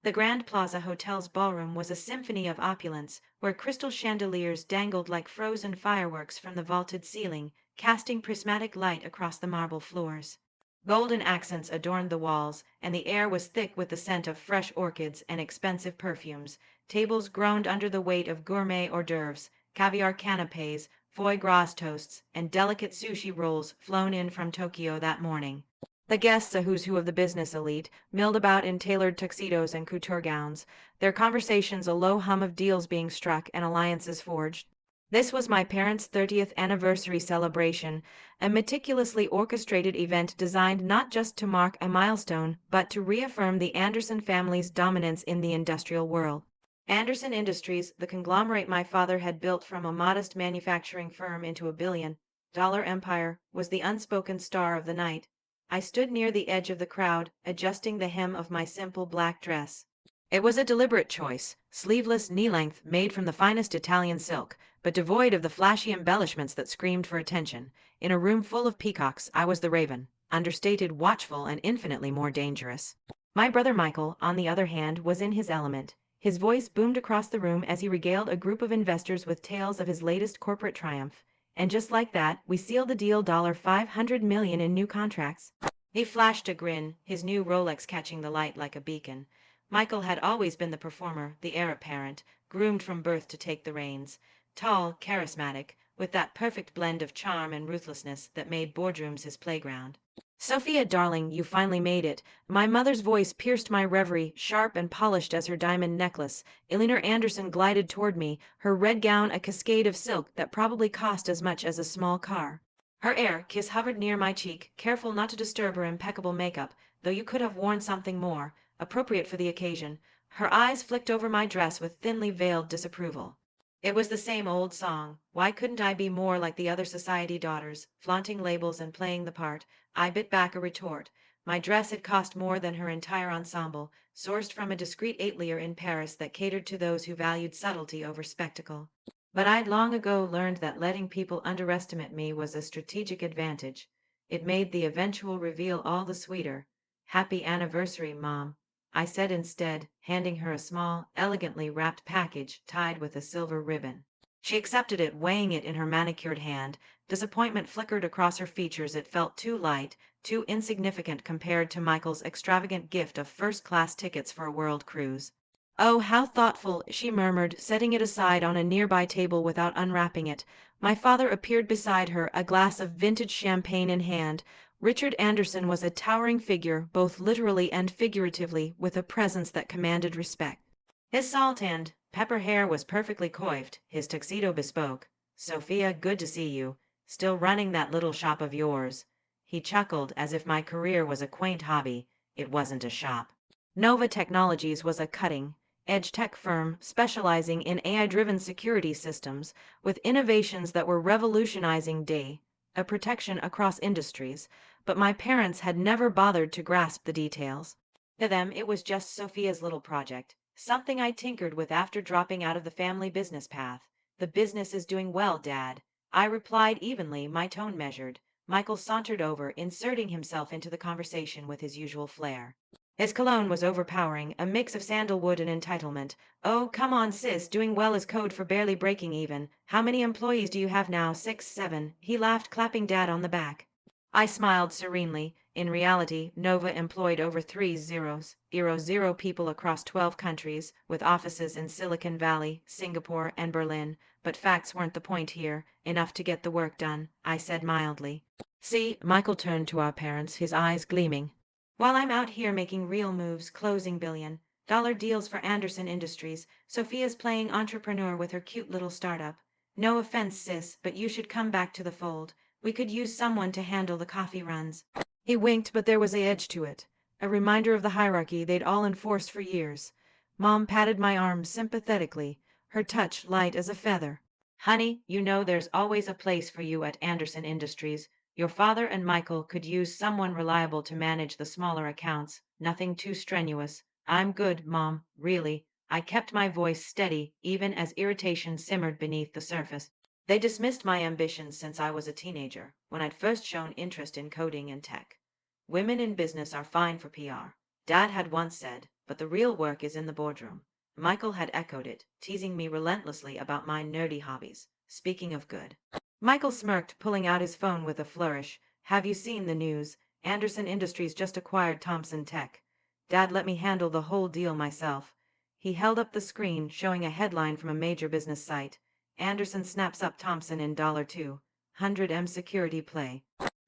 The Grand Plaza Hotel's ballroom was a symphony of opulence, where crystal chandeliers dangled like frozen fireworks from the vaulted ceiling, casting prismatic light across the marble floors. Golden accents adorned the walls, and the air was thick with the scent of fresh orchids and expensive perfumes. Tables groaned under the weight of gourmet hors d'oeuvres, caviar canapes, foie gras toasts, and delicate sushi rolls flown in from Tokyo that morning. The guests, a who's who of the business elite, milled about in tailored tuxedos and couture gowns, their conversations a low hum of deals being struck and alliances forged. This was my parents' 30th anniversary celebration, a meticulously orchestrated event designed not just to mark a milestone, but to reaffirm the Anderson family's dominance in the industrial world. Anderson Industries, the conglomerate my father had built from a modest manufacturing firm into a billion-dollar empire, was the unspoken star of the night. I stood near the edge of the crowd, adjusting the hem of my simple black dress. It was a deliberate choice, sleeveless, knee-length, made from the finest Italian silk, but devoid of the flashy embellishments that screamed for attention. In a room full of peacocks, I was the raven, understated, watchful, and infinitely more dangerous. My brother Michael, on the other hand, was in his element. His voice boomed across the room as he regaled a group of investors with tales of his latest corporate triumph. And just like that, we sealed the deal, $500 million in new contracts. He flashed a grin, his new Rolex catching the light like a beacon. Michael had always been the performer, the heir apparent, groomed from birth to take the reins. Tall, charismatic, with that perfect blend of charm and ruthlessness that made boardrooms his playground. "Sophia, darling, you finally made it." My mother's voice pierced my reverie, sharp and polished as her diamond necklace. Eleanor Anderson glided toward me, her red gown a cascade of silk that probably cost as much as a small car. Her kiss hovered near my cheek, careful not to disturb her impeccable makeup, though you could have worn something more appropriate for the occasion. Her eyes flicked over my dress with thinly veiled disapproval. It was the same old song. Why couldn't I be more like the other society daughters, flaunting labels and playing the part? I bit back a retort. My dress had cost more than her entire ensemble, sourced from a discreet atelier in Paris that catered to those who valued subtlety over spectacle. But I'd long ago learned that letting people underestimate me was a strategic advantage. It made the eventual reveal all the sweeter. "Happy anniversary, Mom," I said instead, handing her a small, elegantly wrapped package tied with a silver ribbon. She accepted it, weighing it in her manicured hand. Disappointment flickered across her features. It felt too light, too insignificant compared to Michael's extravagant gift of first-class tickets for a world cruise. "Oh, how thoughtful," she murmured, setting it aside on a nearby table without unwrapping it. My father appeared beside her, a glass of vintage champagne in hand. Richard Anderson was a towering figure, both literally and figuratively, with a presence that commanded respect. His salt and pepper hair was perfectly coiffed, his tuxedo bespoke. "Sophia, good to see you. Still running that little shop of yours?" He chuckled as if my career was a quaint hobby. It wasn't a shop. Nova Technologies was a cutting-edge tech firm specializing in AI-driven security systems, with innovations that were revolutionizing data protection across industries, but my parents had never bothered to grasp the details. To them, it was just Sophia's little project, something I tinkered with after dropping out of the family business path. "The business is doing well, Dad," I replied evenly, my tone measured. Michael sauntered over, inserting himself into the conversation with his usual flair. His cologne was overpowering, a mix of sandalwood and entitlement. "Oh, come on, sis, doing well is code for barely breaking even. How many employees do you have now?" "6, 7. He laughed, clapping Dad on the back. I smiled serenely. In reality, Nova employed over 30 people across 12 countries, with offices in Silicon Valley, Singapore, and Berlin. But facts weren't the point here. Enough to get the work done, I said mildly. "See," Michael turned to our parents, his eyes gleaming. "While I'm out here making real moves, closing billion-dollar deals for Anderson Industries, Sophia's playing entrepreneur with her cute little startup. No offense, sis, but you should come back to the fold. We could use someone to handle the coffee runs." He winked, but there was an edge to it, a reminder of the hierarchy they'd all enforced for years. Mom patted my arm sympathetically, her touch light as a feather. "Honey, you know there's always a place for you at Anderson Industries. Your father and Michael could use someone reliable to manage the smaller accounts, nothing too strenuous." "I'm good, Mom, really." I kept my voice steady, even as irritation simmered beneath the surface. They dismissed my ambitions since I was a teenager, when I'd first shown interest in coding and tech. "Women in business are fine for PR," Dad had once said, but the real work is in the boardroom. Michael had echoed it, teasing me relentlessly about my nerdy hobbies. Speaking of good. Michael smirked, pulling out his phone with a flourish. Have you seen the news? Anderson Industries just acquired Thompson Tech. Dad let me handle the whole deal myself. He held up the screen, showing a headline from a major business site. Anderson snaps up Thompson in $200M security play.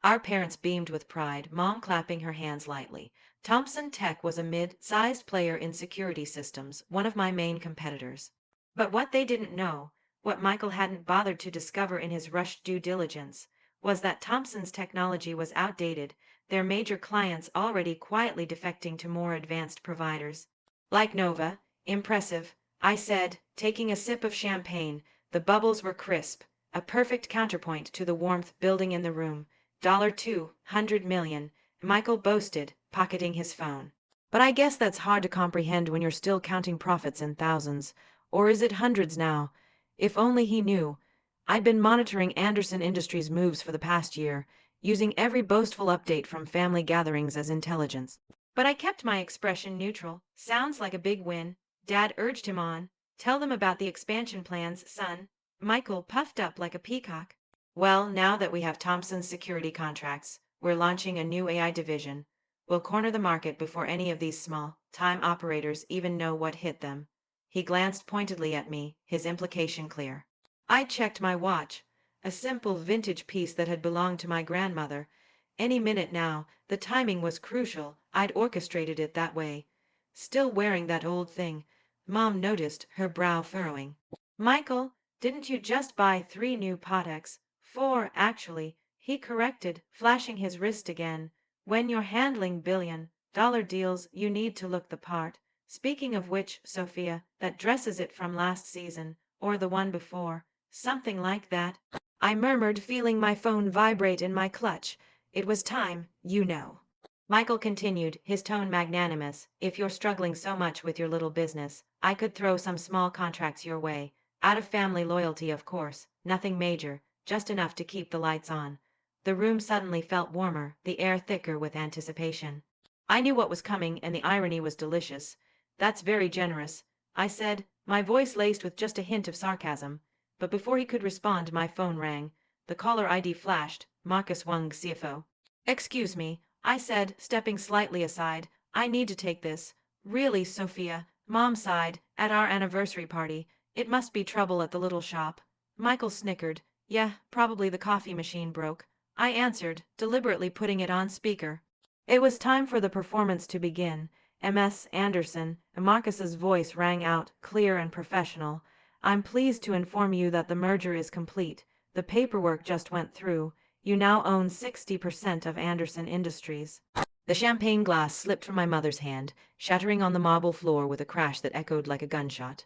Our parents beamed with pride, Mom clapping her hands lightly. Thompson Tech was a mid-sized player in security systems, one of my main competitors. But what they didn't know, what Michael hadn't bothered to discover in his rushed due diligence, was that Thompson's technology was outdated, their major clients already quietly defecting to more advanced providers. Like Nova. Impressive, I said, taking a sip of champagne. The bubbles were crisp, a perfect counterpoint to the warmth building in the room. $200 million, Michael boasted, pocketing his phone. But I guess that's hard to comprehend when you're still counting profits in thousands. Or is it hundreds now? If only he knew. I'd been monitoring Anderson Industries' moves for the past year, using every boastful update from family gatherings as intelligence. But I kept my expression neutral. Sounds like a big win. Dad urged him on. Tell them about the expansion plans, son. Michael puffed up like a peacock. Well, now that we have Thompson's security contracts, we're launching a new AI division. We'll corner the market before any of these small-time operators even know what hit them. He glanced pointedly at me, his implication clear. I checked my watch. A simple vintage piece that had belonged to my grandmother. Any minute now, the timing was crucial. I'd orchestrated it that way. Still wearing that old thing. Mom noticed, her brow furrowing. Michael, didn't you just buy 3 new Pateks? 4, actually, he corrected, flashing his wrist again. When you're handling billion-dollar deals, you need to look the part. Speaking of which, Sophia, that dress is it from last season, or the one before? Something like that. I murmured, feeling my phone vibrate in my clutch. It was time, you know. Michael continued, his tone magnanimous. If you're struggling so much with your little business, I could throw some small contracts your way. Out of family loyalty, of course. Nothing major, just enough to keep the lights on. The room suddenly felt warmer, the air thicker with anticipation. I knew what was coming, and the irony was delicious. That's very generous, I said, my voice laced with just a hint of sarcasm. But before he could respond, my phone rang. The caller ID flashed, Marcus Wong, CFO. Excuse me, I said, stepping slightly aside. I need to take this. Really, Sophia, Mom sighed, at our anniversary party. It must be trouble at the little shop. Michael snickered. Yeah, probably the coffee machine broke. I answered, deliberately putting it on speaker. It was time for the performance to begin. M.S. Anderson, Marcus's voice rang out, clear and professional. I'm pleased to inform you that the merger is complete. The paperwork just went through. You now own 60% of Anderson Industries. The champagne glass slipped from my mother's hand, shattering on the marble floor with a crash that echoed like a gunshot.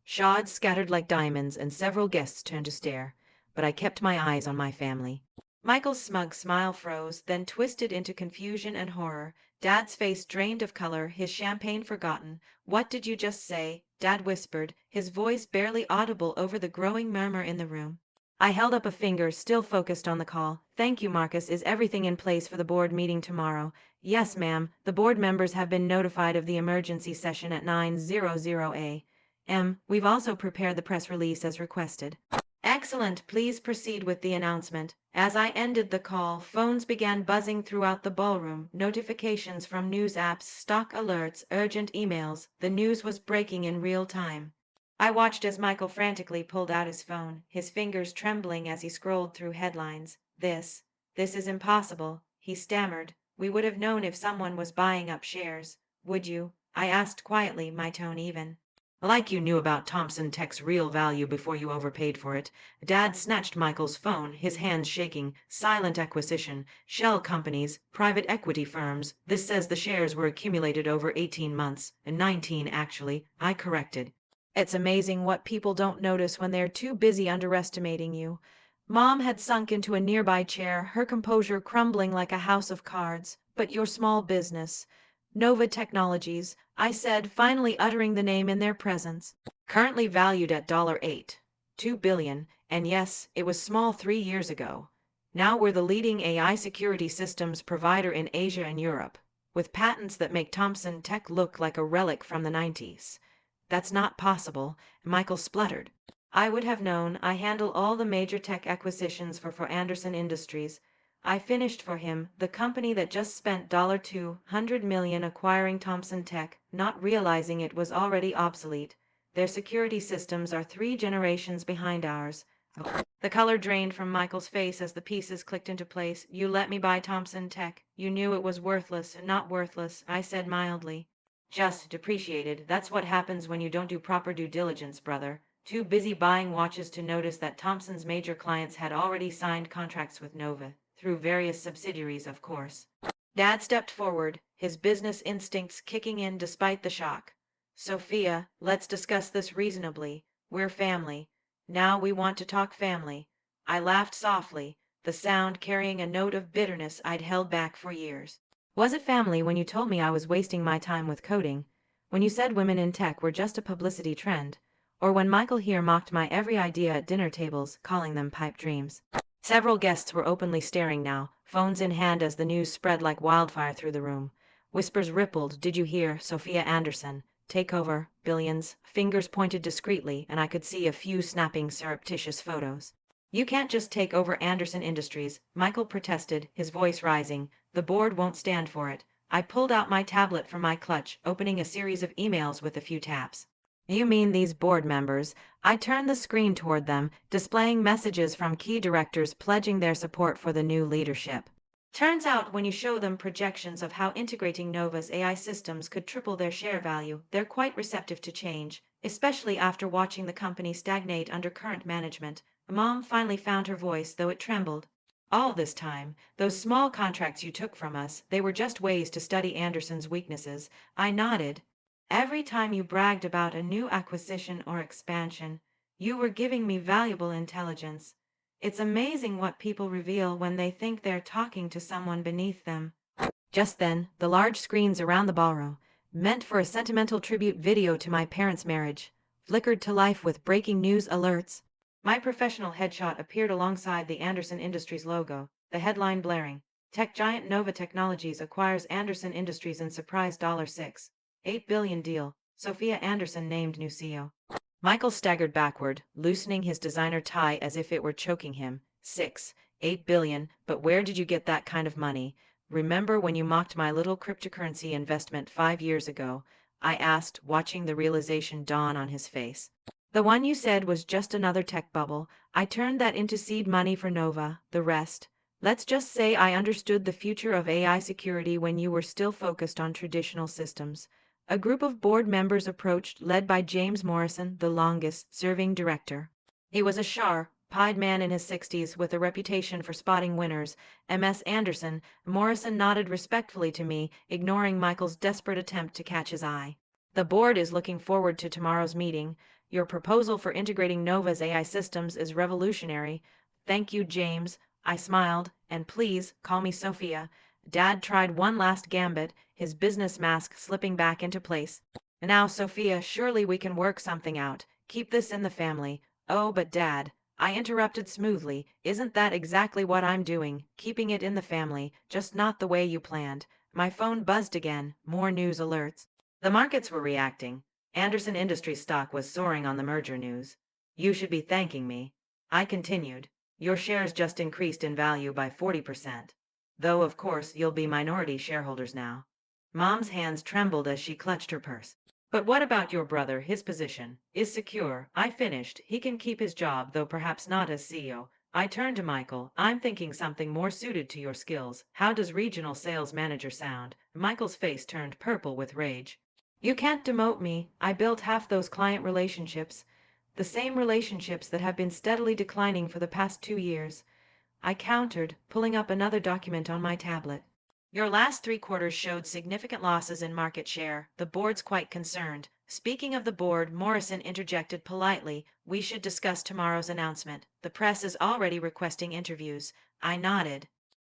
Shards scattered like diamonds, and several guests turned to stare, but I kept my eyes on my family. Michael's smug smile froze, then twisted into confusion and horror. Dad's face drained of color, his champagne forgotten. What did you just say? Dad whispered, his voice barely audible over the growing murmur in the room. I held up a finger, still focused on the call. Thank you, Marcus. Is everything in place for the board meeting tomorrow? Yes, ma'am. The board members have been notified of the emergency session at 9:00 a.m. We've also prepared the press release as requested. Excellent. Please proceed with the announcement. As I ended the call, phones began buzzing throughout the ballroom. Notifications from news apps, stock alerts, urgent emails. The news was breaking in real time. I watched as Michael frantically pulled out his phone, his fingers trembling as he scrolled through headlines. This is impossible, he stammered. We would have known if someone was buying up shares. Would you? I asked quietly, my tone even. Like you knew about Thompson Tech's real value before you overpaid for it. Dad snatched Michael's phone, his hands shaking. Silent acquisition, shell companies, private equity firms. This says the shares were accumulated over 18 months, and 19 actually, I corrected. It's amazing what people don't notice when they're too busy underestimating you. Mom had sunk into a nearby chair, her composure crumbling like a house of cards. But your small business. Nova Technologies, I said, finally uttering the name in their presence. Currently valued at $2 billion, and yes, it was small 3 years ago. Now we're the leading AI security systems provider in Asia and Europe. with patents that make Thompson Tech look like a relic from the 90s. That's not possible, Michael spluttered. I would have known. I handle all the major tech acquisitions for Anderson Industries. I finished for him, the company that just spent $200 million acquiring Thompson Tech, not realizing it was already obsolete. Their security systems are 3 generations behind ours. The color drained from Michael's face as the pieces clicked into place. You let me buy Thompson Tech. You knew it was worthless. Not worthless, I said mildly. Just depreciated. That's what happens when you don't do proper due diligence, brother. Too busy buying watches to notice that Thompson's major clients had already signed contracts with Nova, through various subsidiaries, of course. Dad stepped forward, his business instincts kicking in despite the shock. Sophia, let's discuss this reasonably. We're family. Now we want to talk family. I laughed softly, the sound carrying a note of bitterness I'd held back for years. Was it family when you told me I was wasting my time with coding? When you said women in tech were just a publicity trend? Or when Michael here mocked my every idea at dinner tables, calling them pipe dreams? Several guests were openly staring now, phones in hand as the news spread like wildfire through the room. Whispers rippled. Did you hear, Sophia Anderson? Takeover, billions, fingers pointed discreetly, and I could see a few snapping surreptitious photos. You can't just take over Anderson Industries, Michael protested, his voice rising. The board won't stand for it. I pulled out my tablet from my clutch, opening a series of emails with a few taps. You mean these board members? I turned the screen toward them, displaying messages from key directors pledging their support for the new leadership. Turns out when you show them projections of how integrating Nova's AI systems could triple their share value, they're quite receptive to change, especially after watching the company stagnate under current management. Mom finally found her voice, though it trembled. All this time, those small contracts you took from us, they were just ways to study Anderson's weaknesses. I nodded. Every time you bragged about a new acquisition or expansion, you were giving me valuable intelligence. It's amazing what people reveal when they think they're talking to someone beneath them. Just then, the large screens around the ballroom, meant for a sentimental tribute video to my parents' marriage, flickered to life with breaking news alerts. My professional headshot appeared alongside the Anderson Industries logo, the headline blaring. Tech giant Nova Technologies acquires Anderson Industries in surprise $6.8 billion deal. Sophia Anderson named new CEO. Michael staggered backward, loosening his designer tie as if it were choking him. 6.8 billion, but where did you get that kind of money? Remember when you mocked my little cryptocurrency investment 5 years ago? I asked, watching the realization dawn on his face. The one you said was just another tech bubble. I turned that into seed money for Nova. The rest. Let's just say I understood the future of AI security when you were still focused on traditional systems. A group of board members approached, led by James Morrison, the longest-serving director. He was a sharp-eyed man in his 60s with a reputation for spotting winners. M.S. Anderson. Morrison nodded respectfully to me, ignoring Michael's desperate attempt to catch his eye. The board is looking forward to tomorrow's meeting. Your proposal for integrating Nova's AI systems is revolutionary. Thank you, James. I smiled. And please, call me Sophia. Dad tried one last gambit, his business mask slipping back into place. Now, Sophia, surely we can work something out. Keep this in the family. Oh, but Dad, I interrupted smoothly, isn't that exactly what I'm doing? Keeping it in the family, just not the way you planned. My phone buzzed again, more news alerts. The markets were reacting. Anderson Industries stock was soaring on the merger news. You should be thanking me. I continued. Your shares just increased in value by 40%. Though, of course, you'll be minority shareholders now. Mom's hands trembled as she clutched her purse. But what about your brother? His position is secure. I finished. He can keep his job, though perhaps not as CEO. I turned to Michael. I'm thinking something more suited to your skills. How does regional sales manager sound? Michael's face turned purple with rage. You can't demote me. I built half those client relationships. The same relationships that have been steadily declining for the past 2 years. I countered, pulling up another document on my tablet. Your last 3 quarters showed significant losses in market share. The board's quite concerned. Speaking of the board, Morrison interjected politely. We should discuss tomorrow's announcement. The press is already requesting interviews. I nodded.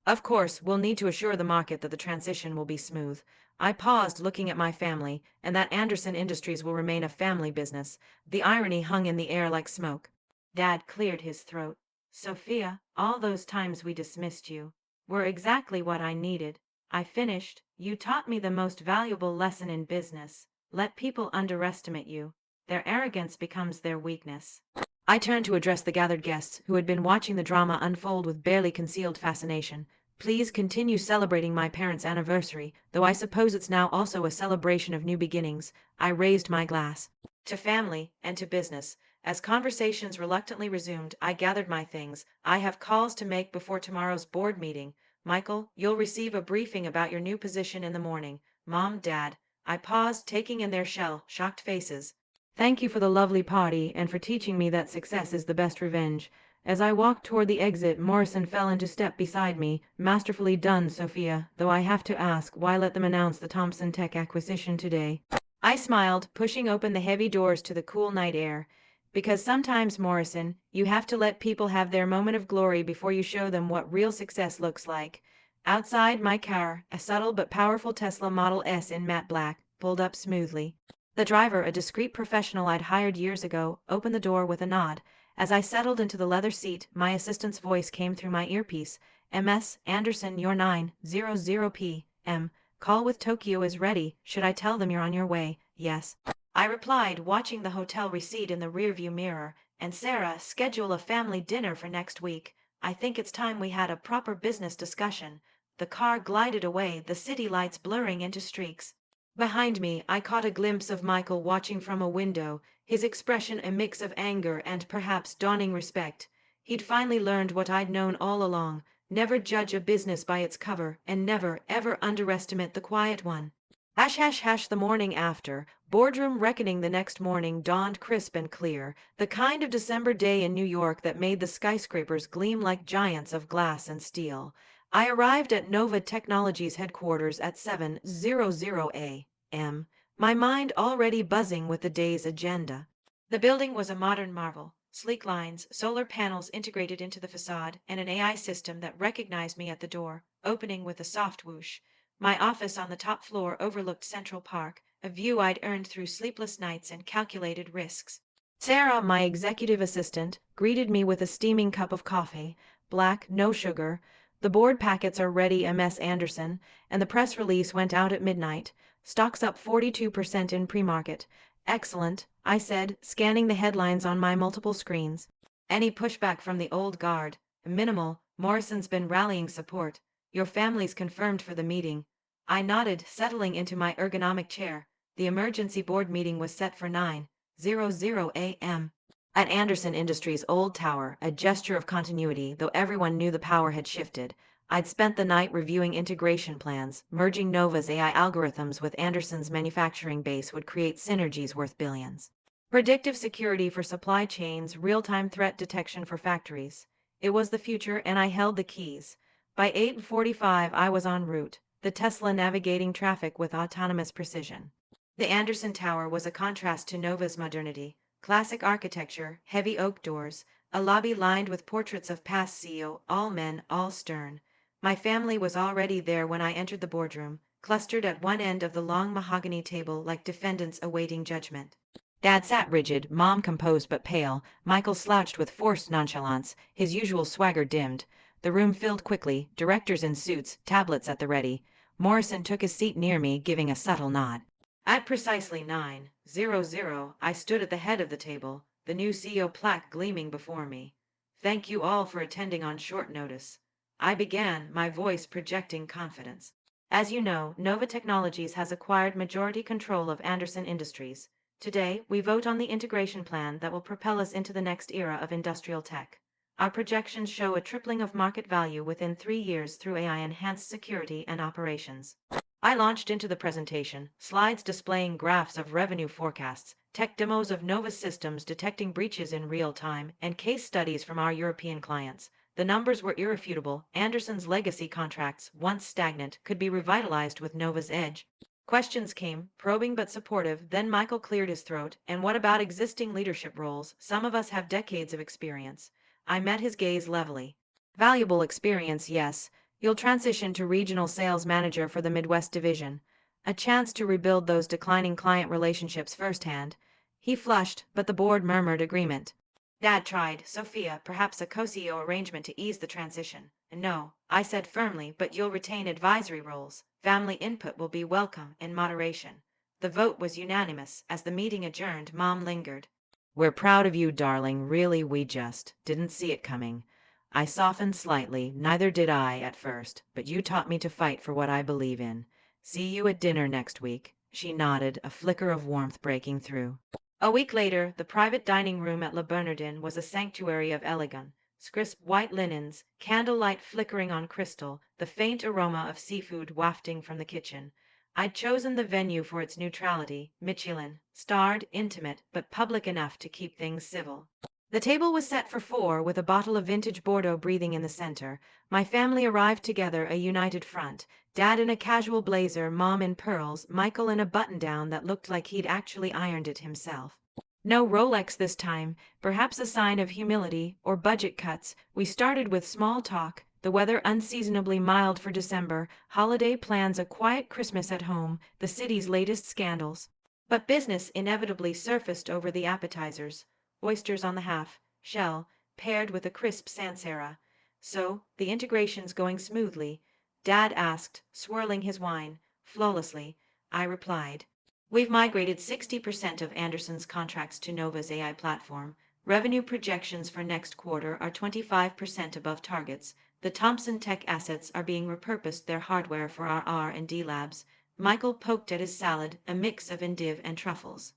Of course, we'll need to assure the market that the transition will be smooth. I paused, looking at my family, and that Anderson Industries will remain a family business. The irony hung in the air like smoke. Dad cleared his throat. Sophia, all those times we dismissed you were exactly what I needed. I finished. You taught me the most valuable lesson in business. Let people underestimate you. Their arrogance becomes their weakness. I turned to address the gathered guests, who had been watching the drama unfold with barely concealed fascination. Please continue celebrating my parents' anniversary, though I suppose it's now also a celebration of new beginnings. I raised my glass. To family, and to business. As conversations reluctantly resumed, I gathered my things. I have calls to make before tomorrow's board meeting. Michael, you'll receive a briefing about your new position in the morning. Mom, Dad. I paused, taking in their shocked faces. Thank you for the lovely party and for teaching me that success is the best revenge. As I walked toward the exit, Morrison fell into step beside me. Masterfully done, Sophia, though I have to ask, why let them announce the Thompson Tech acquisition today? I smiled, pushing open the heavy doors to the cool night air. Because sometimes, Morrison, you have to let people have their moment of glory before you show them what real success looks like. Outside, my car, a subtle but powerful Tesla Model S in matte black, pulled up smoothly. The driver, a discreet professional I'd hired years ago, opened the door with a nod. As I settled into the leather seat, my assistant's voice came through my earpiece. MS Anderson, your 9:00 p.m. call with Tokyo is ready. Should I tell them you're on your way? Yes. I replied, watching the hotel receipt in the rearview mirror. And Sarah, schedule a family dinner for next week. I think it's time we had a proper business discussion. The car glided away, the city lights blurring into streaks. Behind me, I caught a glimpse of Michael watching from a window, his expression a mix of anger and perhaps dawning respect. He'd finally learned what I'd known all along: never judge a business by its cover, and never, ever underestimate the quiet one. The morning after, boardroom reckoning the next morning dawned crisp and clear, the kind of December day in New York that made the skyscrapers gleam like giants of glass and steel. I arrived at Nova Technologies headquarters at 7:00 a.m., my mind already buzzing with the day's agenda. The building was a modern marvel. Sleek lines, solar panels integrated into the facade, and an AI system that recognized me at the door, opening with a soft whoosh. My office on the top floor overlooked Central Park, a view I'd earned through sleepless nights and calculated risks. Sarah, my executive assistant, greeted me with a steaming cup of coffee, black, no sugar. The board packets are ready, MS Anderson, and the press release went out at midnight. Stocks up 42% in pre-market. Excellent, I said, scanning the headlines on my multiple screens. Any pushback from the old guard? Minimal. Morrison's been rallying support. Your family's confirmed for the meeting. I nodded, settling into my ergonomic chair. The emergency board meeting was set for 9:00 a.m. At Anderson Industries' old tower, a gesture of continuity, though everyone knew the power had shifted. I'd spent the night reviewing integration plans. Merging Nova's AI algorithms with Anderson's manufacturing base would create synergies worth billions. Predictive security for supply chains, real-time threat detection for factories. It was the future, and I held the keys. By 8:45 I was en route, the Tesla navigating traffic with autonomous precision. The Anderson Tower was a contrast to Nova's modernity. Classic architecture, heavy oak doors, a lobby lined with portraits of past CEO, all men, all stern. My family was already there when I entered the boardroom, clustered at one end of the long mahogany table like defendants awaiting judgment. Dad sat rigid, Mom composed but pale, Michael slouched with forced nonchalance, his usual swagger dimmed. The room filled quickly, directors in suits, tablets at the ready. Morrison took his seat near me, giving a subtle nod. At precisely 9:00, I stood at the head of the table, the new CEO plaque gleaming before me. Thank you all for attending on short notice. I began, my voice projecting confidence. As you know, Nova Technologies has acquired majority control of Anderson Industries. Today, we vote on the integration plan that will propel us into the next era of industrial tech. Our projections show a tripling of market value within 3 years through AI-enhanced security and operations. I launched into the presentation, slides displaying graphs of revenue forecasts, tech demos of Nova systems detecting breaches in real time, and case studies from our European clients. The numbers were irrefutable. Anderson's legacy contracts, once stagnant, could be revitalized with Nova's edge. Questions came, probing but supportive. Then Michael cleared his throat. And what about existing leadership roles? Some of us have decades of experience. I met his gaze levelly. Valuable experience, yes. You'll transition to regional sales manager for the Midwest division. A chance to rebuild those declining client relationships firsthand. He flushed, but the board murmured agreement. Dad tried, Sophia, perhaps a co-CEO arrangement to ease the transition. No, I said firmly, but you'll retain advisory roles. Family input will be welcome in moderation. The vote was unanimous. As the meeting adjourned, Mom lingered. We're proud of you, darling. Really, we just didn't see it coming. I softened slightly. Neither did I at first, but you taught me to fight for what I believe in. See you at dinner next week. She nodded, a flicker of warmth breaking through. A week later, the private dining room at Le Bernardin was a sanctuary of elegance. Crisp white linens, candlelight flickering on crystal, the faint aroma of seafood wafting from the kitchen. I'd chosen the venue for its neutrality, Michelin, starred, intimate, but public enough to keep things civil. The table was set for four, with a bottle of vintage Bordeaux breathing in the center. My family arrived together, a united front. Dad in a casual blazer, Mom in pearls, Michael in a button-down that looked like he'd actually ironed it himself. No Rolex this time, perhaps a sign of humility or budget cuts. We started with small talk, the weather unseasonably mild for December, holiday plans, a quiet Christmas at home, the city's latest scandals. But business inevitably surfaced over the appetizers. Oysters on the half shell, paired with a crisp Sansera. So, the integration's going smoothly? Dad asked, swirling his wine. Flawlessly, I replied. We've migrated 60% of Anderson's contracts to Nova's AI platform. Revenue projections for next quarter are 25% above targets. The Thomson Tech assets are being repurposed, their hardware for our R&D labs. Michael poked at his salad, a mix of endive and truffles.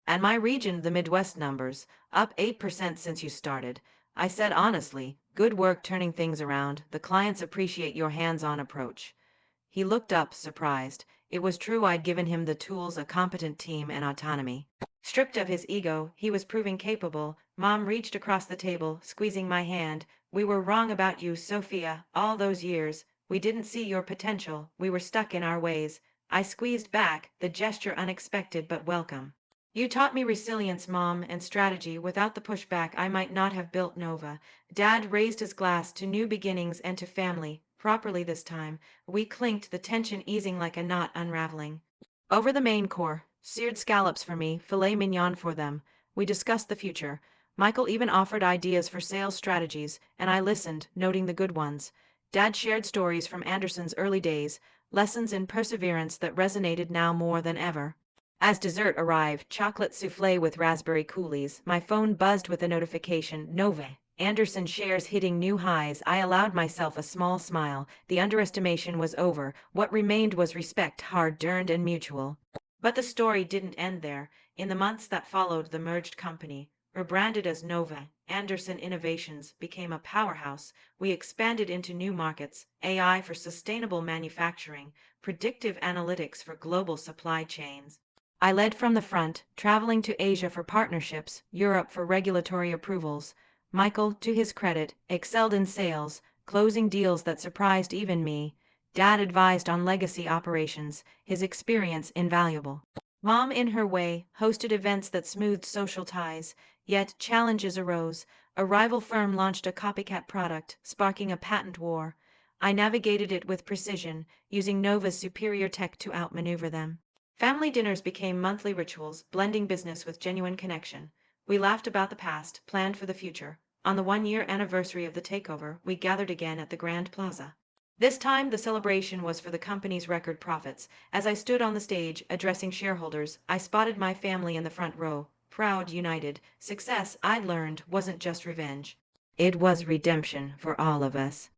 And my region, the Midwest numbers, up 8% since you started. I said honestly, good work turning things around. The clients appreciate your hands-on approach. He looked up, surprised. It was true, I'd given him the tools, a competent team, and autonomy. Stripped of his ego, he was proving capable. Mom reached across the table, squeezing my hand. We were wrong about you, Sophia, all those years. We didn't see your potential. We were stuck in our ways. I squeezed back, the gesture unexpected but welcome. You taught me resilience, Mom, and strategy. Without the pushback, I might not have built Nova. Dad raised his glass to new beginnings and to family, properly this time. We clinked, the tension easing like a knot unraveling. Over the main course, seared scallops for me, filet mignon for them. We discussed the future. Michael even offered ideas for sales strategies, and I listened, noting the good ones. Dad shared stories from Anderson's early days, lessons in perseverance that resonated now more than ever. As dessert arrived, chocolate souffle with raspberry coulis, my phone buzzed with a notification, Nova. Anderson shares hitting new highs. I allowed myself a small smile. The underestimation was over. What remained was respect, hard-earned and mutual. But the story didn't end there. In the months that followed, the merged company, rebranded as Nova, Anderson Innovations, became a powerhouse. We expanded into new markets, AI for sustainable manufacturing, predictive analytics for global supply chains. I led from the front, traveling to Asia for partnerships, Europe for regulatory approvals. Michael, to his credit, excelled in sales, closing deals that surprised even me. Dad advised on legacy operations, his experience invaluable. Mom, in her way, hosted events that smoothed social ties, yet challenges arose. A rival firm launched a copycat product, sparking a patent war. I navigated it with precision, using Nova's superior tech to outmaneuver them. Family dinners became monthly rituals, blending business with genuine connection. We laughed about the past, planned for the future. On the one-year anniversary of the takeover, we gathered again at the Grand Plaza. This time, the celebration was for the company's record profits. As I stood on the stage, addressing shareholders, I spotted my family in the front row, proud, united. Success, I learned, wasn't just revenge. It was redemption for all of us.